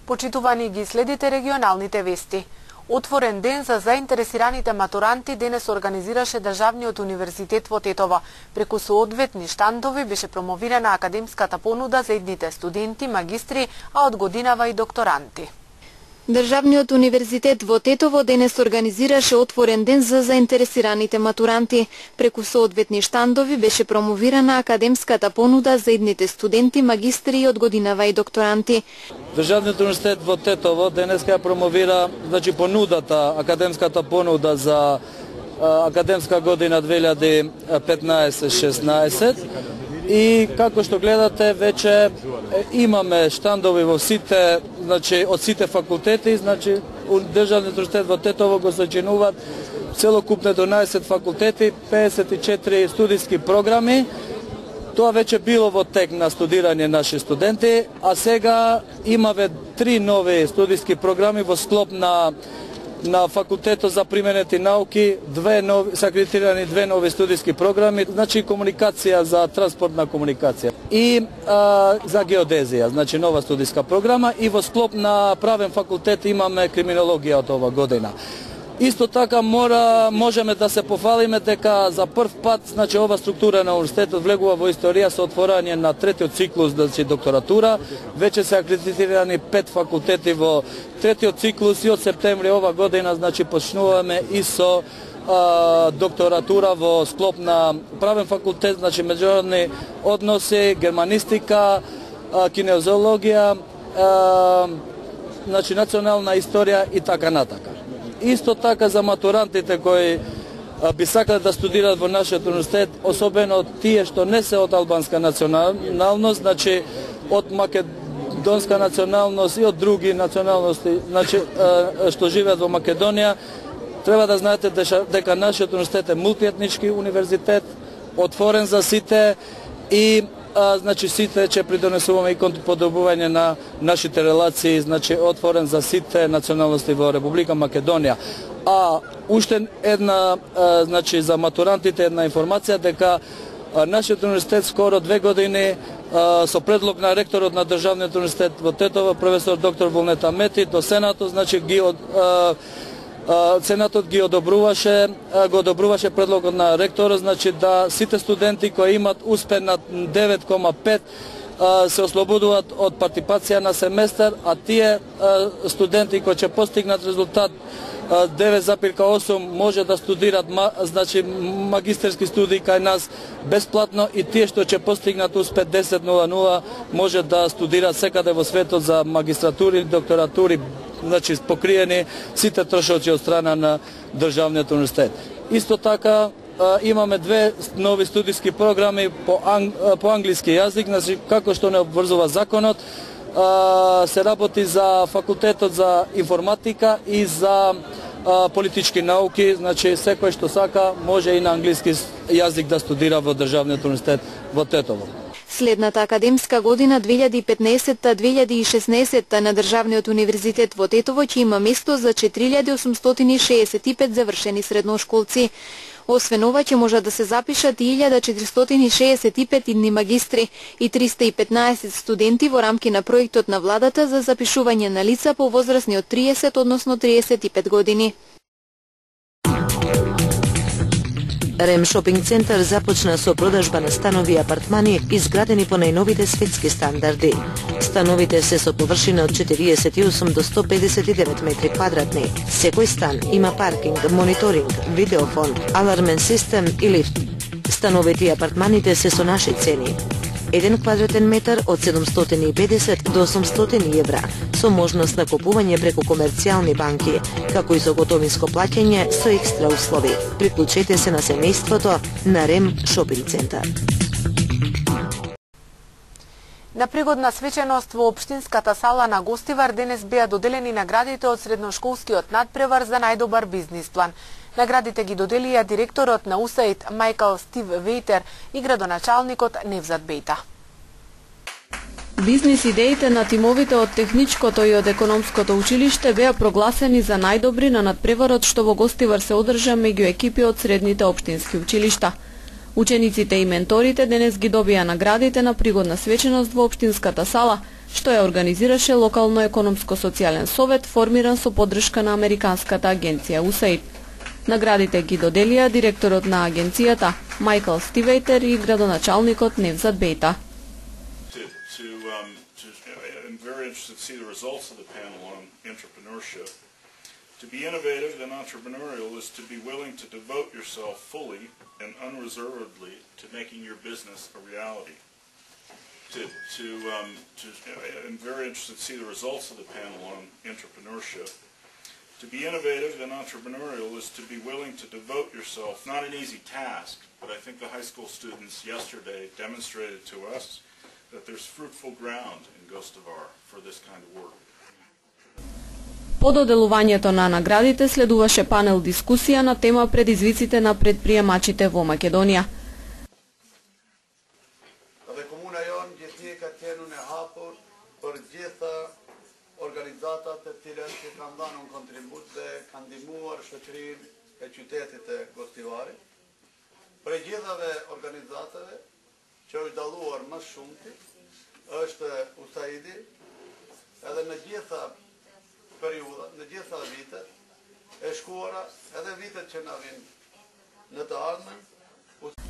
Почитувани ги следите регионалните вести. Отворен ден за заинтересираните матуранти денес организираше Државниот универзитет во Тетово. Преку соодветни штандови беше промовирана академската понуда за идните студенти, магистри, а од годинава и докторанти. Државниот универзитет во Тетово денес организираше отворен ден за заинтересираните матуранти. Преку соодветни штандови беше промовирана академската понуда за идните студенти, магистри и од годинава и докторанти. Државниот универзитет во Тетово денеска ја промовира понудата, академската понуда за академска година 2015-16. И како што гледате, веќе имаме штандови во сите, од сите факултети, Државниот универзитет во Тетово го сочинуваат целокупно 12 факултети, 54 студиски програми. Тоа веќе било во тек на студирање наши студенти, а сега имаме 3 нови студиски програми во склоп на факултетот за применети науки, се акредитирани 2 нови студиски програми, комуникација за транспортна комуникација и за геодезија, нова студиска програма, и во склоп на правен факултет имаме криминологија од ова година. Исто така можеме да се пофалиме дека за прв пат ова структура на универзитетот влегува во историја со отворање на третиот циклус докторатура. Веќе се акредитирани 5 факултети во третиот циклус и од септември ова година почнуваме и со докторатура во склоп на правен факултет, меѓународни односи, германистика, кинезиологија, национална историја и така натака. Исто така за матурантите кои би сакале да студираат во нашиот универзитет, особено тие што не се од албанска националност, од македонска националност и од други националности, што живеат во Македонија, треба да знаете дека нашиот универзитет е мултиетнички универзитет, отворен за сите и сите ќе придонесуваме и кон подобрување на нашите релации, отворен за сите националности во Република Македонија. А уште една, за матурантите една информација дека нашиот универзитет скоро 2 години со предлог на ректорот на Државниот универзитет во Тетово, професор доктор Вулнета Мети, до Сенатот, Сенатот го одобруваше предлогот на ректорот, да сите студенти кои имат успех на 9,5 се ослободуваат од партиципација на семестар, а тие студенти кои ќе постигнат резултат 9,8 може да студираат магистерски студии кај нас бесплатно, и тие што ќе постигнат успех 10,00 може да студираат секаде во светот за магистратури, докторатури, покриени сите трошоци од страна на Државниот универзитет. Исто така имаме 2 нови студиски програми по англиски јазик, како што не обврзува законот. Се работи за факултетот за информатика и за политички науки, секој што сака може и на англиски јазик да студира во Државниот универзитет во Тетово. Следната академска година 2015-2016 на Државниот универзитет во Тетово ќе има место за 4865 завршени средношколци. Освен ова ќе можат да се запишат и 1465 идни магистри и 315 студенти во рамки на проектот на владата за запишување на лица по возрастни од 30, односно 35 години. Рем Шопинг центар започна со продажба на станови и апартмани изградени по најновите светски стандарди. Становите се со површина од 48 до 159 метри квадратни. Секој стан има паркинг, мониторинг, видеофон, алармен систем и лифт. Становите и апартманите се со наши цени. 1 квадратен метар од 750 до 800 евра, со можност на купување преку комерцијални банки, како и со готовинско плаќање со екстра услови. Приклучете се на семејството на Рем Шопинг центар. На пригодна свеченост во општинската сала на Гостивар денес беа доделени наградите од средношколскиот надпревар за најдобар бизнис план. Наградите ги доделија директорот на УСАИД Майкл Стив Вейтер и градоначалникот Невзат Бејта. Бизнис идеите на тимовите од Техничкото и од Економското училиште беа прогласени за најдобри на надпреварот што во Гостивар се одржа меѓу екипи од средните општински училишта. Учениците и менторите денес ги добија наградите на пригодна свеченост во општинската сала, што ја организираше локално економско-социјален совет формиран со поддршка на американската агенција USAID. Наградите ги доделија директорот на агенцијата Майкл Стивейтер и градоначалникот Невзат Бейта. To be innovative and entrepreneurial is to be willing to devote yourself fully and unreservedly to making your business a reality. I'm very interested to see the results of the panel on entrepreneurship. To be innovative and entrepreneurial is to be willing to devote yourself. Not an easy task, but I think the high school students yesterday demonstrated to us that there's fruitful ground in Gostivar for this kind of work. По доделувањето на наградите следуваше панел дискусија на тема предизвиците на предприемачите во Македонија. Organizatat e cilat që kanë dhënë një kontribut dhe kanë ndihmuar shoqërinë e qytetit të Gostivarit. Për gjithave organizatave që është dalluar më shumti është USAID-i, edhe në gjitha periudat, në gjitha vitet e shkuara, edhe vitet që na vinë në të ardhmen.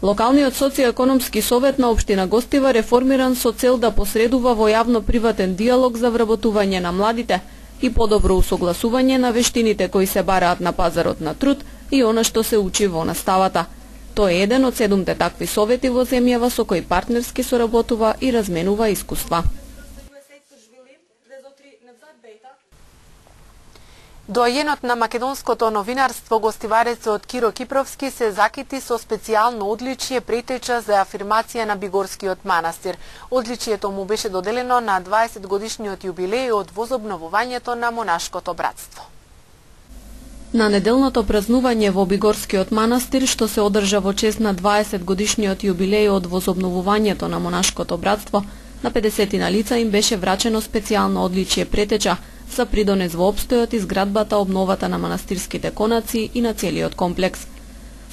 Локалниот социјо-економски совет на општина Гостивар е формиран со цел да посредува во јавно-приватен диалог за вработување на младите и подобро усогласување на вештините кои се бараат на пазарот на труд и она што се учи во наставата. Тој е еден од 7 такви совети во земјава со кои партнерски соработува и разменува искуства. Доајенот на македонското новинарство гостиварецот Киро Кипровски се закити со специјално одличие претеча за афирмација на Бигорскиот манастир. Одличието му беше доделено на 20 годишниот јубилеј од возобновувањето на монашкото братство. На неделното празнување во Бигорскиот манастир, што се одржа во чест на 20 годишниот јубилеј од возобновувањето на монашкото братство, на 50 лица им беше врачено специјално одличие претеча за придонес во опстојот, изградбата, обновата на манастирските конаци и на целиот комплекс.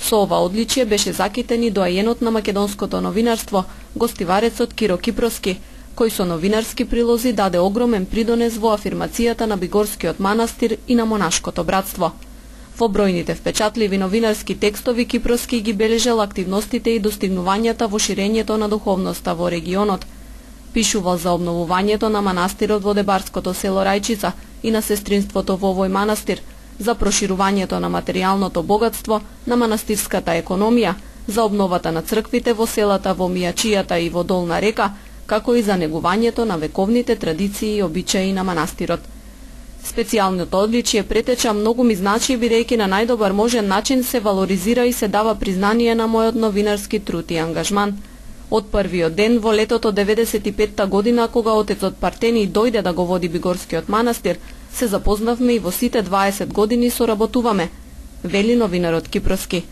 Со ова одличие беше закитен и доајенот на македонското новинарство, гостиварецот Киро Кипровски, кој со новинарски прилози даде огромен придонес во афирмацијата на Бигорскиот манастир и на монашкото братство. Во бројните впечатливи новинарски текстови Кипровски ги бележел активностите и достигнувањата во ширењето на духовноста во регионот. Пишувал за обновувањето на манастирот во Дебарското село Рајчица и на сестринството во овој манастир, за проширувањето на материјалното богатство, на манастирската економија, за обновата на црквите во селата во Мијачијата и во Долна река, како и за негувањето на вековните традиции и обичаи на манастирот. Специјалното одличие претеча многу ми значи, бидејќи на најдобар можен начин се валоризира и се дава признание на мојот новинарски труд и ангажман. Од првиот ден во летото 95-та година, кога отецот Партени дојде да го води Бигорскиот манастир, се запознавме и во сите 20 години соработуваме, вели новинарот Кипровски.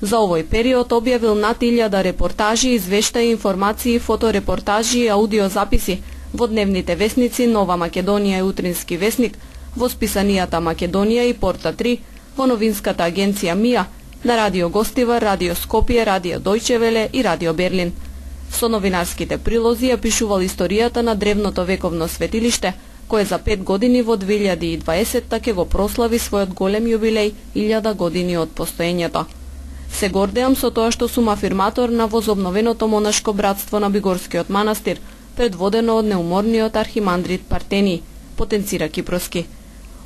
За овој период објавил над 1000 репортажи, извештаи, информации, фоторепортажи и аудиозаписи во дневните весници Нова Македонија и Утрински весник, во списанијата Македонија и Порта 3, во новинската агенција МИА, на Радио Гостивар, Радио Скопје, Радио Дојче Веле и Радио Берлин. Со новинарските прилози ја пишувал историјата на древното вековно светилиште, кое за 5 години во 2020 ќе го прослави својот голем јубилеј 1000 години од постоењето. Се гордеам со тоа што сум афирматор на возобновеното монашко братство на Бигорскиот манастир, предводено од неуморниот архимандрит Партени, потенцира Кипровски.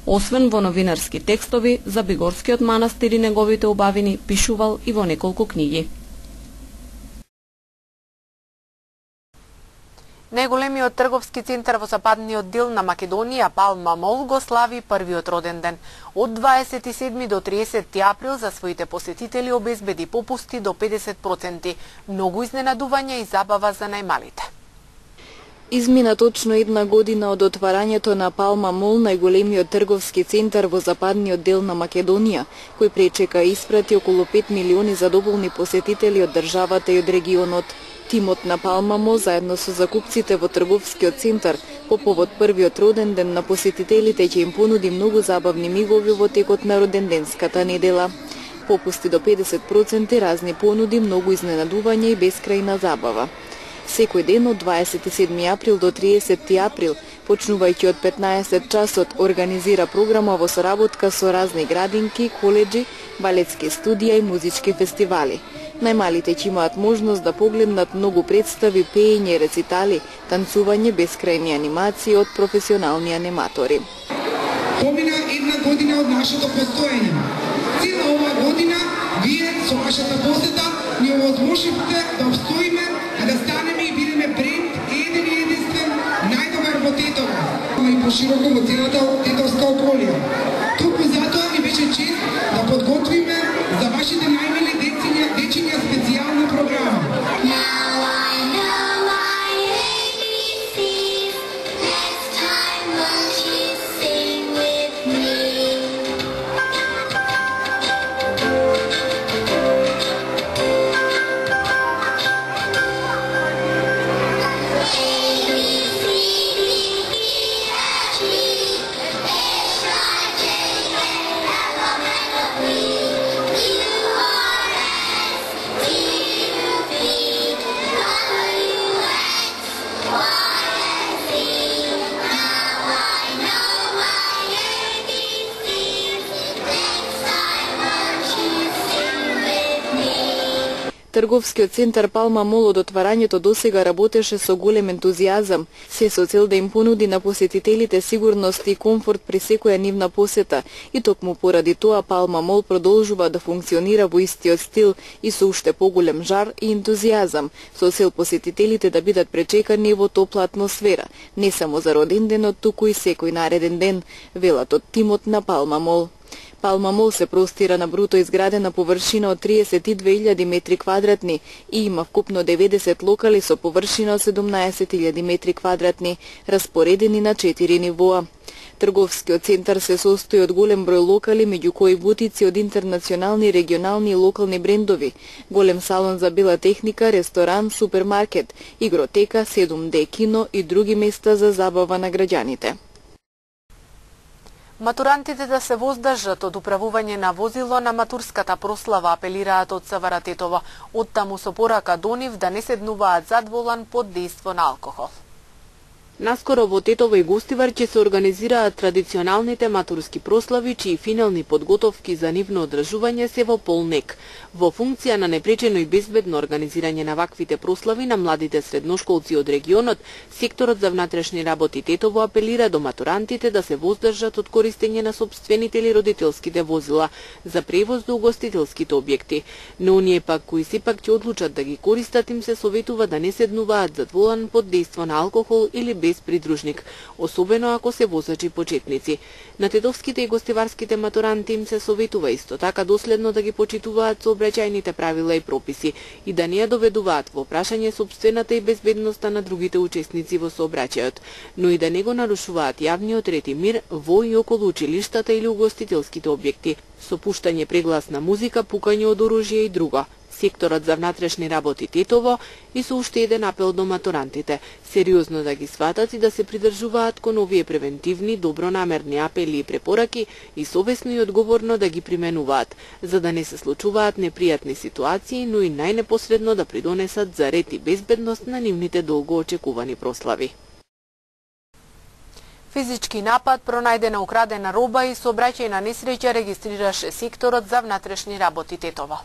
Освен во новинарски текстови, за Бигорскиот манастир и неговите убавини пишувал и во неколку книги. Најголемиот трговски центар во западниот дел на Македонија, Палма Мол, го слави првиот роден ден. Од 27 до 30 април за своите посетители обезбеди попусти до 50%, многу изненадувања и забава за најмалите. Измина точно 1 година од отварањето на Палма Мол, најголемиот трговски центар во западниот дел на Македонија, кој пречека испрати околу 5 милиони задоволни посетители од државата и од регионот. Тимот на Палма Мол заедно со закупците во трговскиот центар по повод првиот роден ден на посетителите ќе им понуди многу забавни мигови во текот на роденденската недела. Попусти до 50%, разни понуди, многу изненадувања и бескрајна забава. секој ден од 27 април до 30 април, почнувајќи од 15 часот, организира програма во соработка со разни градинки, коледжи, балетски студија и музички фестивали. Најмалите ќе имаат можност да погледнат многу представи, пеење, рецитали, танцување, бескрајни анимации од професионални аниматори. Помина една година од нашето постоење. Цела ова година вие со вашата посета ни овозможивте да обстоиме, а да станеме и бидеме бренд еден и единствен најдобар во Тетово, и пошироко во целата тетовска околија. Туку затоа ни беше чест да подготвиме за вашите најмили дечиња специјална програма. Трговскиот центар Палма Мол од отварањето досега работеше со голем ентузијазам, се со цел да им понуди на посетителите сигурност и комфорт при секоја нивна посета, и токму поради тоа Палма Мол продолжува да функционира во истиот стил и со уште поголем жар и ентузијазам, со цел посетителите да бидат пречекани во топла атмосфера, не само за роден денот, туку и секој нареден ден, велат од тимот на Палма Мол. Палма Мол се простира на бруто изградена површина од 32.000 метри квадратни и има вкупно 90 локали со површина од 17.000 метри квадратни, распоредени на 4 нивоа. Трговскиот центар се состои од голем број локали, меѓу кои бутици од интернационални, регионални и локални брендови, голем салон за бела техника, ресторан, супермаркет, игротека, 7D кино и други места за забава на граѓаните. Матурантите да се воздржат од управување на возило на матурската прослава, апелираат од СВР Тетово, оттаму со порака до нив да не седнуваат зад волан под дејство на алкохол. Наскоро во Тетово и Гостивар ќе се организираат традиционалните матурски прослави, чии финални подготовки за нивно одржување се во полнек. Во функција на непречено и безбедно организирање на ваквите прослави на младите средношколци од регионот, секторот за внатрешни работи Тетово апелира до матурантите да се воздржат од користење на сопствените или родителските возила за превоз до угостителските објекти. Но оние пак кои сепак ќе одлучат да ги користат, им се советува да не седнуваат зад волан под дејство на алкохол или без придружник, особено ако се возачи почетници. На тетовските и гостиварските матуранти им се советува исто така доследно да ги почитуваат сообраќајните правила и прописи и да не ја доведуваат во прашање сопствената и безбедноста на другите учесници во сообраќајот, но и да не го нарушуваат јавниот ред и мир во и околу училиштата или угостителските објекти, со пуштање прегласна музика, пукање од оружје и друго. Секторот за внатрешни работи Тетово и со уште еден апел до матурантите, сериозно да ги сватат и да се придржуваат кон овие превентивни, добронамерни апели и препораки и совесно и одговорно да ги применуваат, за да не се случуваат непријатни ситуации, но и најнепосредно да придонесат за ред и безбедност на нивните долго очекувани прослави. Физички напад, пронајдена украдена роба и сообраќајна несреќа регистрираше секторот за внатрешни работи Тетово.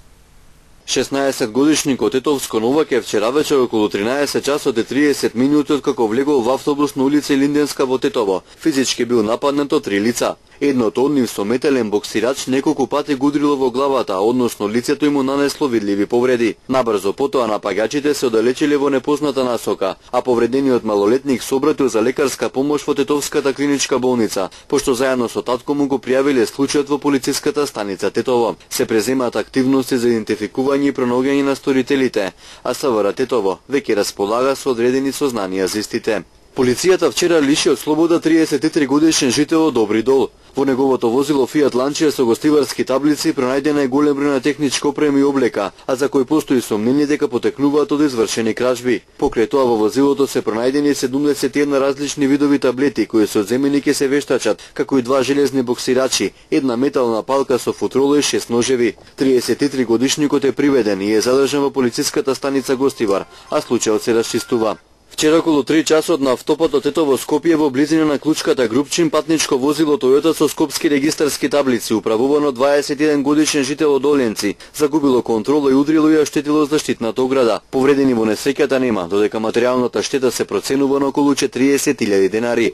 16-годишникот Тетовско Новаќе вчера вечер околу 13 часот и 30 минути откако влегол во автобус на улица Линденска во Тетово. Физички бил нападнат од 3 лица. Едното од нив со метален боксирач неколку пати го удрило во главата, односно лицето му нанесло видливи повреди. Набрзо потоа напаѓачите се оддалечиле во непозната насока, а повредениот малолетник се обратил за лекарска помош во Тетовската клиничка болница, пошто заедно со татко му го пријавиле случајот во полициската станица Тетово. Се преземаат активности за идентификување и пронаоѓање на сторителите, а СВР Тетово веќе располага со одредени сознанија за истите. Полицијата вчера лиши од слобода 33 годишен жител од Добри Дол. Во неговото возило Фиат Ланчија со гостиварски таблици пронајдена е голем број на техничка опрема и облека, а за кој постои сомнение дека потекнуваат од извршени кражби. Покрај тоа во возилото се пронајдени 71 различни видови таблети кои се одземени ке се вештачат, како и 2 железни боксирачи, една метална палка со футроло и 6 ножеви. 33 годишникот е приведен и е задржан во полициската станица Гостивар, а случајот се расчистува. Вчера околу 3 часот на автопатот Тетово Скопје во близина на Клучката Групчин патничко возило Тојота со скопски регистарски таблици, управувано 21 годишен жител од Оленци, загубило контрола и удрило и оштетило заштитната ограда. Повредени во несреќата нема, додека материјалната штета се проценува на околу 40.000 денари.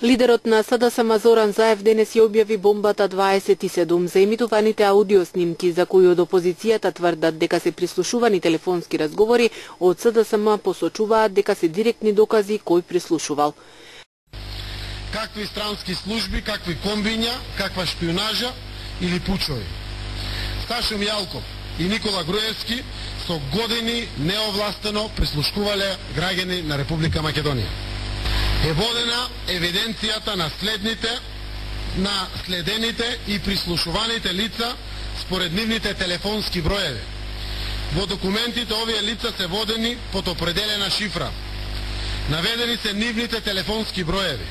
Лидерот на СДСМ Зоран Заев денес ја објави бомбата 27 за емитуваните аудиоснимки за кои од опозицијата тврдат дека се прислушувани телефонски разговори, од СДСМ посочуваат дека се директни докази кој прислушувал. Какви странски служби, какви комбиња, каква шпионажа или пучови. Сташо Мјалков и Никола Груевски со години неовластено прислушкувале граѓани на Република Македонија. Е водена евиденцијата на следените и прислушуваните лица според нивните телефонски броеви. Во документите овие лица се водени под определена шифра. Наведени се нивните телефонски броеви.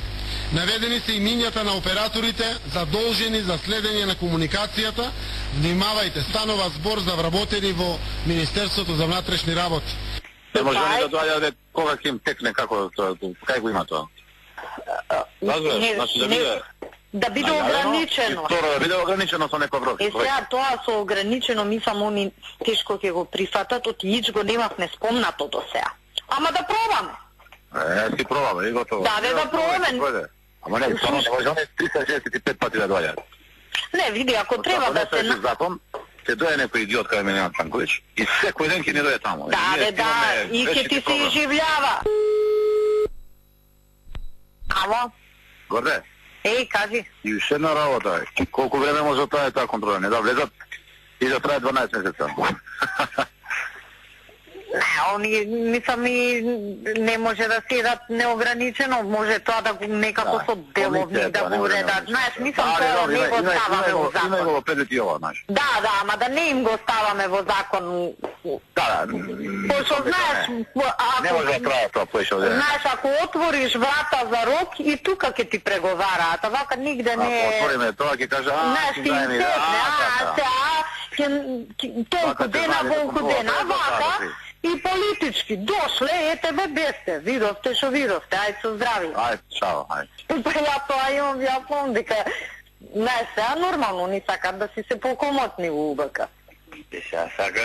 Наведени се имињата на операторите задолжени за следење на комуникацијата. Внимавајте, станува збор за вработени во Министерството за внатрешни работи. Не може да доаѓа кога ќе им текне, кај го има тоа? Да биде ограничено. Второ, да биде ограничено со некој број. Сега тоа со ограничено, мислам, они тешко ќе го прифатат, од Иич го немавме спомнато до сега. Ама да пробаме. Си пробаме, и готово. Да пробаме. Ама не, само не може 365 пати да доаѓа. Не, види, ако треба да се... закон, ќе дојде некој идиот кај Милена Цанковиќ и секој ден ќе не дојде таму. Да, и ќе ти се изживljava. Ало? Горде? Еј, кажи. И уште една работа. Колку време може да трае таа контрола? Не да влезат и да трае 12 месеца. Они, мислам, и не може да седат неограничено, може тоа да го некако со деловни да го уредат. Знаеш, мислам, тоа не го ставаме во закон. Има го педети ова, знаеш. Да, ама да не им го ставаме во закон. Да. Пошто, знаеш, не може да трае тоа поише. Знаеш, ако отвориш врата за рок, и тука ќе ти преговараат, а вака нигде не... Ако отвориме тоа, ќе кажа, знаеш, ќе им тепне, толку дена, волку дена, вака, и политички дошле, ете бе бесте, видовте шо видовте, ајде со здрави. Ајде, чао, ајде. Па ја тоа имам, ја помнам дека не сега нормално ни сакат да си се покомотни во УБК.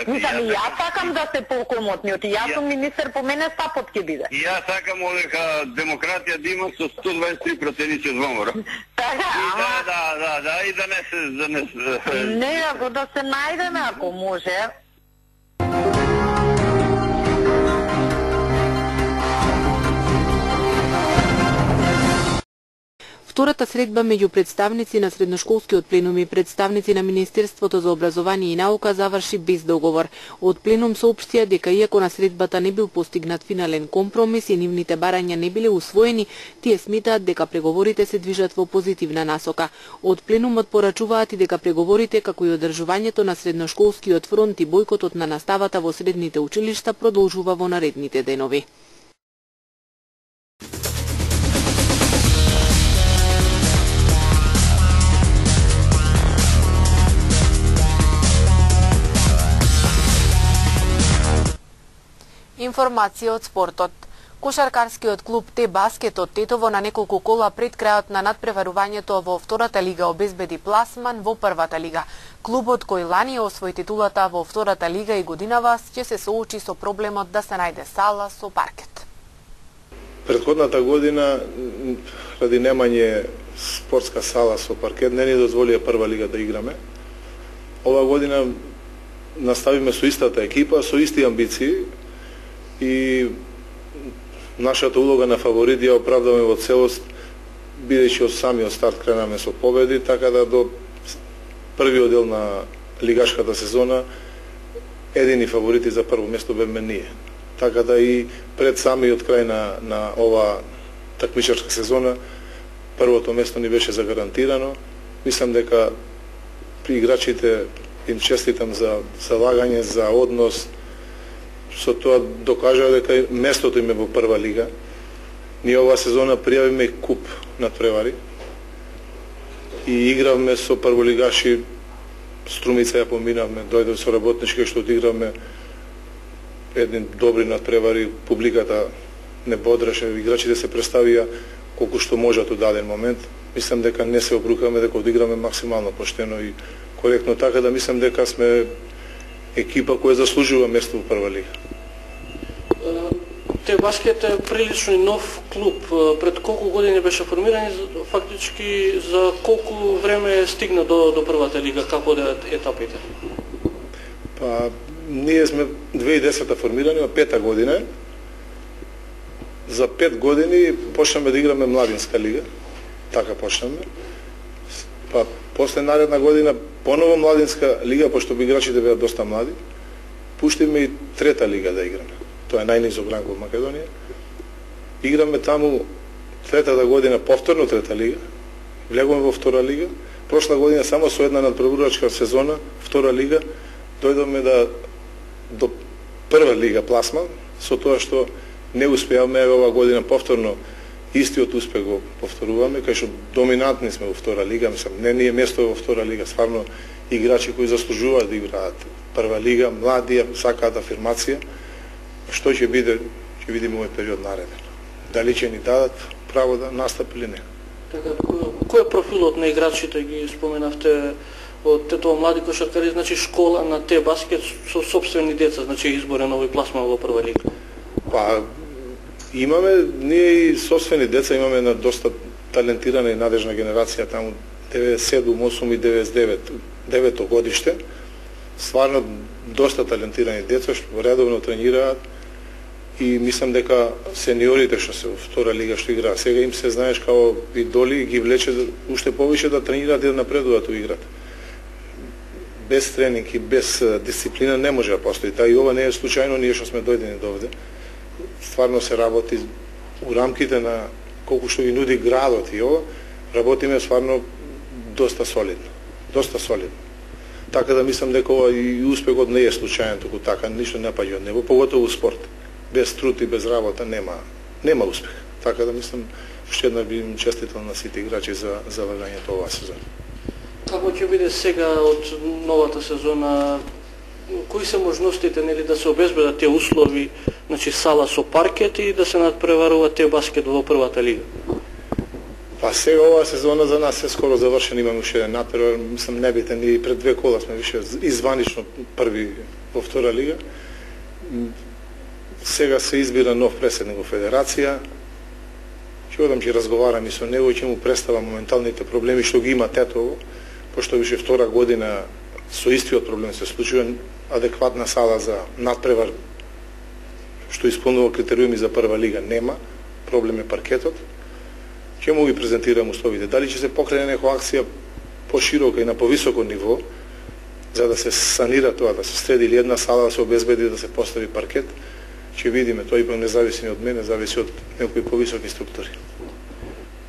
Мислам, и јас сакам да се покомотни, оти јас сум министер, по мене стапот ќе биде. И јас сакам дека демократија да има со 123% од ВМРО. Така, да, и да не се... Не, ако да се најдеме, ако може. Втората средба меѓу представници на средношколскиот пленум и представници на Министерството за образование и наука заврши без договор. Од пленум соопштија дека иако на средбата не бил постигнат финален компромис и нивните барања не биле усвоени, тие сметаат дека преговорите се движат во позитивна насока. Од пленумот порачуваат и дека преговорите како и одржувањето на средношколскиот фронт и бојкотот на наставата во средните училишта продолжува во наредните денови. Информација од спортот. Кошаркарскиот клуб Т-Баскет од Тетово на неколку кола пред крајот на надпреварувањето во втората лига обезбеди пласман во првата лига. Клубот кој лани освои титулата во втората лига и годинава ќе се соочи со проблемот да се најде сала со паркет. Претходната година, ради немање спортска сала со паркет, не ни дозволија прва лига да играме. Ова година наставиме со истата екипа, со исти амбиции, и нашата улога на фаворит ја оправдаме во целост бидејќи од самиот старт кренаме со победи, така да до првиот дел на лигашката сезона едини фаворити за прво место бевме ние. Така да и пред самиот крај на ова такмичарска сезона првото место ни беше загарантирано. Мислам дека при играчите им честитам за залагање, за однос. Со тоа докажаа дека местото им е во прва лига. Ние оваа сезона пријавиме и куп надпревари и игравме со прволигаши. Струмица ја поминавме, дојде со работнички што одигравме едни добри надпревари, публиката не бодреше, играчите се представија колку што можат од даден момент. Мислам дека не се обрукаме, дека одиграме максимално поштено и коректно, така да мислам дека сме екипа која заслужува место во прва лига. Т-баскет е прилично нов клуб. Пред колку години беше формиран и фактички за колку време стигна до првата лига, како да етапите? Па, ние сме 2010 формирани, 5-та година. За 5 години почнаме да играме младинска лига. Така почнаме. Па, после наредна година поново младинска лига, пошто играчите беа доста млади. Пуштиме и 3-та лига да играме. Тоа е најнизок ранг во Македонија. Играме таму 3-та година повторно 3-та лига. Влегуваме во 2-та лига. Прошла година само со една надпреварувачка сезона, 2-та лига, дојдовме до 1-та лига пласман, со тоа што не успеавме оваа година повторно истиот успех го повторуваме, кај што доминантни сме во 2-та лига, мислам, не ни е место во 2-та лига, стварно играчи кои заслужуваат да играат 1-та лига, млади, сакаат афирмација. Што ќе биде, ќе видиме овој период нареден. Дали ќе ни дадат право да настапи или не. Така, кој е профилот на играчите, ги споменавте од Тетово млади кошаркари, значи школа на Т-баскет со собствени деца, значи изборен овој пласман во прва лига? Па, имаме, ние и собствени деца, имаме на доста талентирана и надежна генерација, таму 97, 8 и 99, 9 годиште. Стварно доста талентирани деца што редовно тренираат и мислам дека сениорите што се во 2-та лига што играат сега им се знаеш како идоли ги влече уште повеќе да тренираат и да напредуваат во играта. Без тренинг и без дисциплина не може да постои. Та и ова не е случајно ние што сме дојдени до овде. Стварно се работи у рамките на колку што ги нуди градот и ова, работиме стварно доста солидно. Доста солидно. Така да мислам дека ова и успехот не е случаен, туку така ништо не паѓа од него, поготово во спорт. Без труд и без работа нема успех. Така да мислам уште една би им честитал на сите играчи за залагањето оваа сезона. Како ќе биде сега од новата сезона? Кои се можностите нели да се обезбедат тие услови, значи сала со паркет и да се надпреварува Т-баскет во првата лига? Па сега оваа сезона за нас е скоро завршен, имаме уште еден надпревар, мислам небитен и пред 2 кола сме више изванично први во 2-та лига. Сега се избира нов преседник во федерација. Ќе одам ќе разговарам и со него и ќе му представам моменталните проблеми што ги има Тетово, пошто више 2-та година со истиот проблем се случува, адекватна сала за надпревар што исполнува критериуми за прва лига нема, проблем е паркетот. Ќе му ги презентирам условите. Дали ќе се покрене некоја акција поширока и на повисоко ниво, за да се санира тоа, да се среди или една сала, да се обезбеди да се постави паркет, ќе видиме. Тоа ипак не зависи ни од мене, зависи од некои повисоки структури.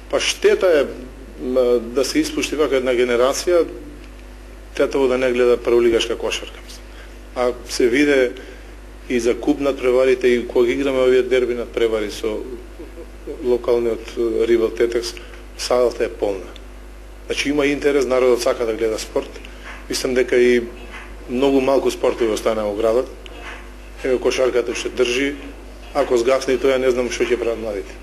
Па штета е да се испушти вака една генерација, Тетово да не гледа прволигашка кошарка. А се виде и за куп надпреварите и кога играме овие дерби надпревари со локалниот ривал Тетекс, салата е полна. Значи има интерес, народот сака да гледа спорт. Мислам дека и многу малку спортови останаа во градот. Ево кошарката што држи, ако сгасне тоа, не знам што ќе прават младите.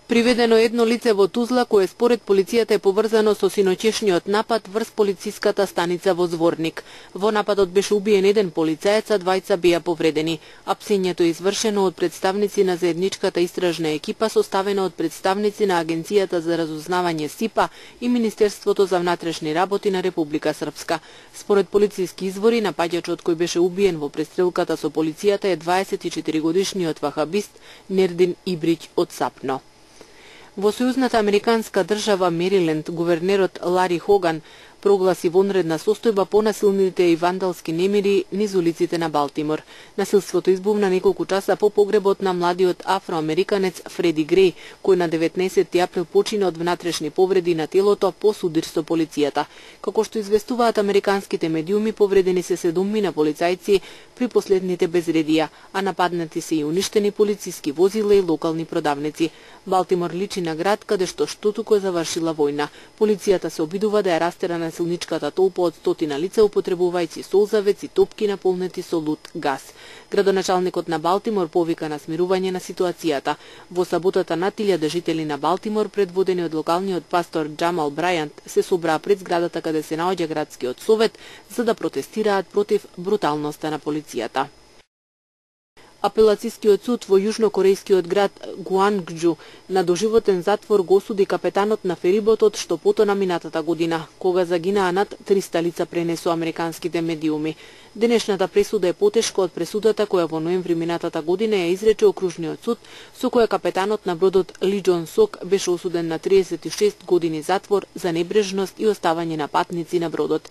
Приведено едно лице во Тузла кое според полицијата е поврзано со синоќешниот напад врз полициската станица во Зворник. Во нападот беше убиен еден полицаец, а двајца беа повредени. Апсењето е извршено од представници на заедничката истражна екипа составена од представници на Агенцијата за разузнавање СИПА и Министерството за внатрешни работи на Република Српска. Според полициски извори, напаѓачот кој беше убиен во престрелката со полицијата е 24 годишниот вахабист Нердин Ибрич од Сапно. Во сојузната американска држава Мериленд, гувернерот Лари Хоган прогласи вонредна состојба по насилните и вандалски немири низ улиците на Балтимор. Насилството избувна неколку часа по погребот на младиот афроамериканец Фреди Греј, кој на 19 април почина од внатрешни повреди на телото по судир со полицијата. Како што известуваат американските медиуми, повредени се 7 полицајци при последните безредија, а нападнати се и уништени полициски возила и локални продавници. Балтимор личи на град каде што штотуко е завршила војна. Полицијата се обидува да ја растера насилничката толпа од 100 лица, употребувајќи солзавец и топки наполнети со лут газ. Градоначалникот на Балтимор повика на смирување на ситуацијата. Во саботата над 1000 жители на Балтимор, предводени од локалниот пастор Джамал Брајант, се собраа пред зградата каде се наоѓа градскиот совет за да протестираат против бруталноста на полицијата. Апелацискиот суд во јужнокорејскиот град Гуангџу на доживотен затвор го осуди капетанот на фериботот што потона минатата година, кога загинаа над 300 лица, пренесу американските медиуми. Денешната пресуда е потешка од пресудата која во ноември минатата година ја изрече окружниот суд, со која капетанот на бродот Ли Џон Сок беше осуден на 36 години затвор за небрежност и оставање на патници на бродот.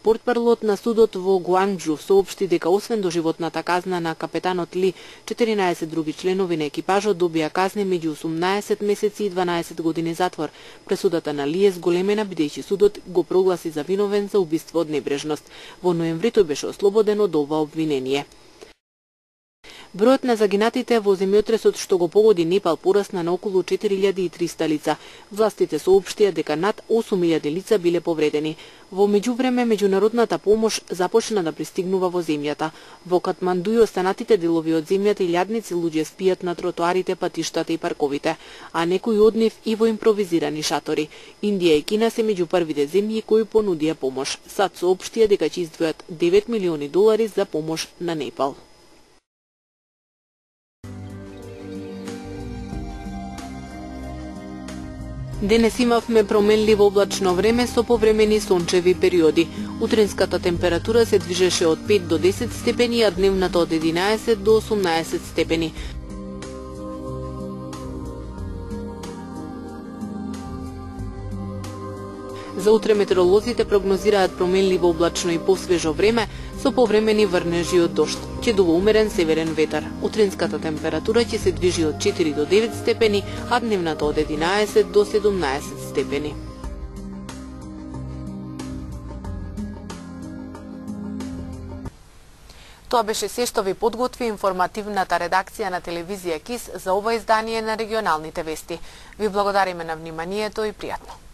Портпарлот на судот во Гуангџу соопшти дека освен доживотната казна на капетанот Ли, 14 други членови на екипажот добија казни меѓу 18 месеци и 12 години затвор. Пресудата на Ли е зголемена бидејќи судот го прогласи за виновен за убиство од небрежност. Во ноември тој беше ослободен од ова обвинение. Бројот на загинатите во земјотресот што го погоди Непал порасна на околу 4300 лица. Властите соопштија дека над 8000 лица биле повредени. Во меѓувреме, меѓународната помош започна да пристигнува во земјата. Во Катманду и останатите делови од земјата илјадници луѓе спијат на тротоарите, патиштата и парковите, а некои од нив и во импровизирани шатори. Индија и Кина се меѓу првите земји кои понудија помош. САД соопштија дека ќе издвојат $9 милиони за помош на Непал. Денес имавме променливо облачно време со повремени сончеви периоди. Утринската температура се движеше од 5 до 10 степени, а дневната од 11 до 18 степени. За утре метеоролозите прогнозираат променливо облачно и посвежо време со повремени врнежи од дожд. Ќе дува умерен северен ветар. Утринската температура ќе се движи од 4 до 9 степени, а дневната од 11 до 17 степени. Тоа беше се што ви подготви информативната редакција на телевизија КИС за ова издание на регионалните вести. Ви благодариме на вниманието и пријатно.